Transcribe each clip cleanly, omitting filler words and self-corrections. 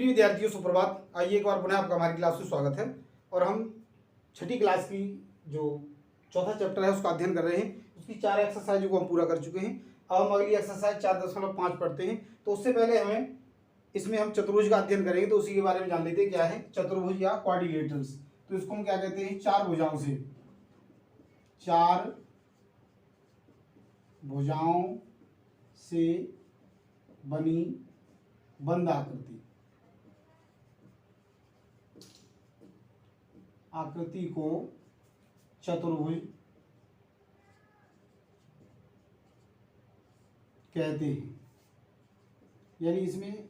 प्रिय विद्यार्थियों सुप्रभात। आइए एक बार पुनः आपका हमारी क्लास में स्वागत है। और हम छठी क्लास की जो चौथा चैप्टर है उसका अध्ययन कर रहे हैं। उसकी 4 एक्सरसाइज को हम पूरा कर चुके हैं। अब हम अगली एक्सरसाइज 4.5 पढ़ते हैं। तो उससे पहले हमें इसमें हम चतुर्भुज का अध्ययन करेंगे, तो उसी के बारे में जान लेते हैं क्या है चतुर्भुज या क्वाड्रिलेटरल्स। तो इसको हम क्या कहते हैं, चार भुजाओं से बनी बंद आकृति को चतुर्भुज कहते हैं। यानी इसमें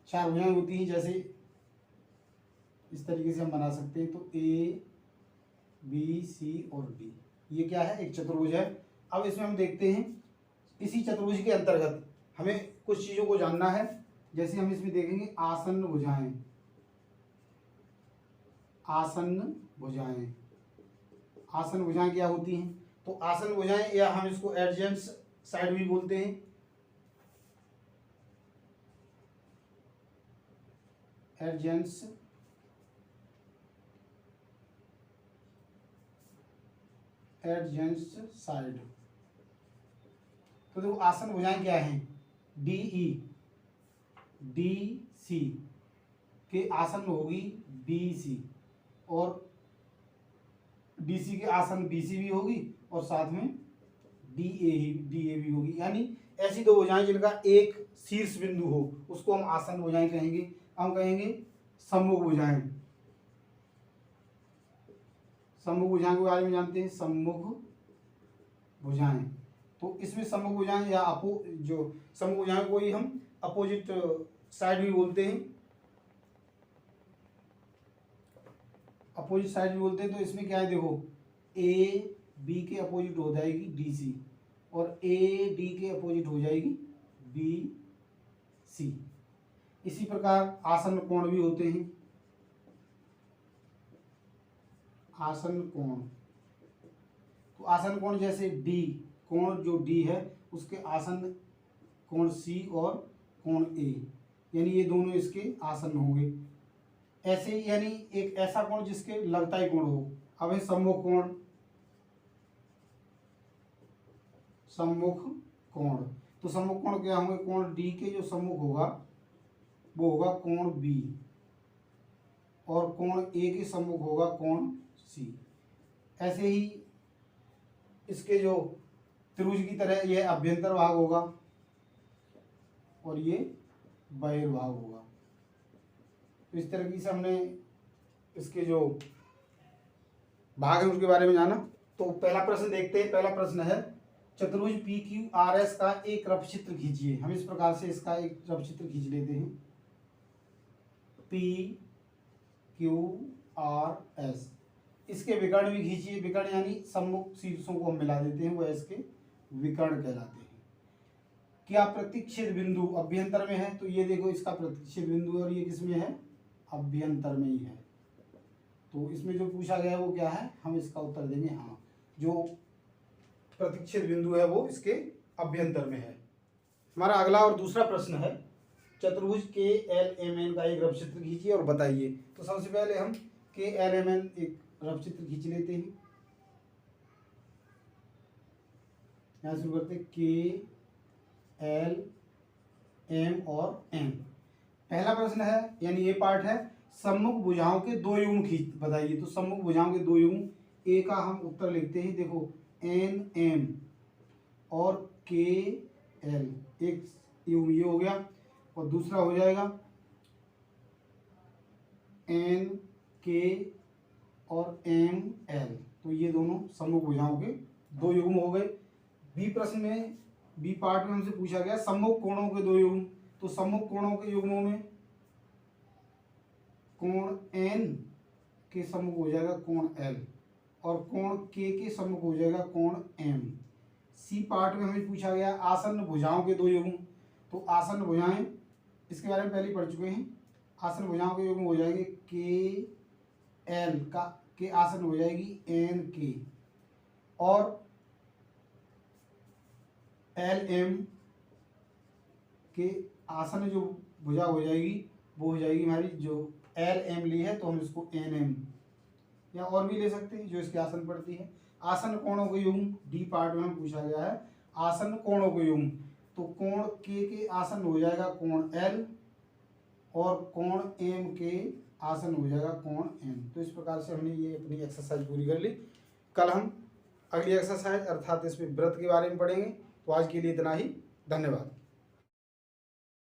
चार भुजाएं होती हैं, जैसे इस तरीके से हम बना सकते हैं। तो ए बी सी और डी, ये क्या है, एक चतुर्भुज है। अब इसमें हम देखते हैं इसी चतुर्भुज के अंतर्गत हमें कुछ चीजों को जानना है। जैसे हम इसमें देखेंगे आसन्न भुजाएं। आसन्न भुजाएं क्या होती हैं? तो आसन्न भुजाएं, या हम इसको एडजेंट साइड भी बोलते हैं। एडजेंट साइड। तो देखो आसन्न भुजाएं क्या हैं, डीई डी सी के आसन्न होगी बीसी, और डीसी के आसन्न बीसी भी होगी, और साथ में डीए भी होगी। यानी ऐसी दो भुजाएं जिनका एक शीर्ष बिंदु हो, उसको हम आसन्न भुजाएं कहेंगे। हम कहेंगे सम्मुख भुजाएं। सम्मुख भुजाएं के बारे में जानते हैं, सम्मुख भुजाएं। तो इसमें सम्मुख भुजाएं या जो सम्मुख भुजाएं को ही हम अपोजिट साइड भी बोलते हैं। अपोजिट साइड भी बोलते हैं। तो इसमें क्या है, देखो ए बी के अपोजिट हो जाएगी डी सी, और ए डी के अपोजिट हो जाएगी बी सी। इसी प्रकार आसन्न कोण भी होते हैं। आसन्न कोण, तो आसन्न कोण जैसे डी, कोण जो डी है उसके आसन्न कोण सी और कोण ए, यानी ये दोनों इसके आसन्न होंगे। ऐसे ही यानी एक ऐसा कोण जिसके लगताई कोण हो। अब है सम्मुख कोण। तो सम्मुख कोण क्या होंगे, कोण डी के जो सम्मुख होगा वो होगा कोण बी, और कोण ए के सम्मुख होगा कोण सी। ऐसे ही इसके जो त्रिभुज की तरह यह अभ्यंतर भाग होगा और ये बहिर्भाग होगा। तो इस तरीके से हमने इसके जो भाग है उसके बारे में जाना। तो पहला प्रश्न देखते हैं। पहला प्रश्न है चतुर्भुज पी क्यू आर एस का एक रफ चित्र खींचिए। हम इस प्रकार से इसका एक रफ चित्र खींच लेते हैं। पी क्यू आर एस, इसके विकर्ण भी खींचिए। विकर्ण यानी सम्मुख शीर्षों को हम मिला देते हैं, वह इसके विकर्ण कहलाते हैं। क्या प्रतिच्छेद बिंदु अभ्यंतर में है? तो ये देखो इसका प्रतिच्छेद बिंदु है, और ये किसमें है, अभ्यंतर में ही है। तो इसमें जो पूछा गया है वो क्या है, हम इसका उत्तर देंगे हाँ, जो प्रतिच्छेद बिंदु है वो इसके अभ्यंतर में है। हमारा अगला और दूसरा प्रश्न है चतुर्भुज के एल एम एन का एक रफ चित्र खींचिए और बताइए। तो सबसे पहले हम के एल एम एन एक रफ चित्र खींच लेते हैं। यहाँ शुरू करते हैं के एल एम और एन। पहला प्रश्न है, यानी ये पार्ट है, सम्मुख भुजाओं के दो युग्म खींच बताइए। तो सम्मुख भुजाओं के दो युग्म, ए का हम उत्तर लिखते हैं। देखो एन एम और के एल, एक युग्म ये हो गया, और दूसरा हो जाएगा एन के और एम एल। तो ये दोनों सम्मुख भुजाओं के दो युग्म हो गए। बी प्रश्न में, बी पार्ट में हमसे पूछा गया सम्मुख कोणों के दो युग्म। तो सम्मुख कोणों के युग्मों में कोण एन के सम्मुख हो जाएगा कोण एल, और कोण के सम्मुख हो जाएगा कोण एम। सी पार्ट में हमें पूछा गया आसन्न भुजाओं के दो युग्म। तो आसन्न भुजाएं, इसके बारे में पहले पढ़ चुके हैं। आसन्न भुजाओं के युग्म हो जाएंगे के एल का के आसन्न हो जाएगी एन के, और एल एम के आसन्न जो भुजा हो जाएगी वो हो जाएगी हमारी, जो एल एम ली है तो हम इसको एन एम या और भी ले सकते हैं जो इसके आसन पड़ती है। आसन कोणों को युग्म डी पार्ट में पूछा गया है, आसन कोणों को युग्म, तो कोण के आसन हो जाएगा कोण एल और कोण एम के आसन हो जाएगा कोण एन। तो इस प्रकार से हमने ये अपनी एक्सरसाइज पूरी कर ली। कल हम अगली एक्सरसाइज अर्थात इसमें व्रत के बारे में पढ़ेंगे। तो आज के लिए इतना ही, धन्यवाद।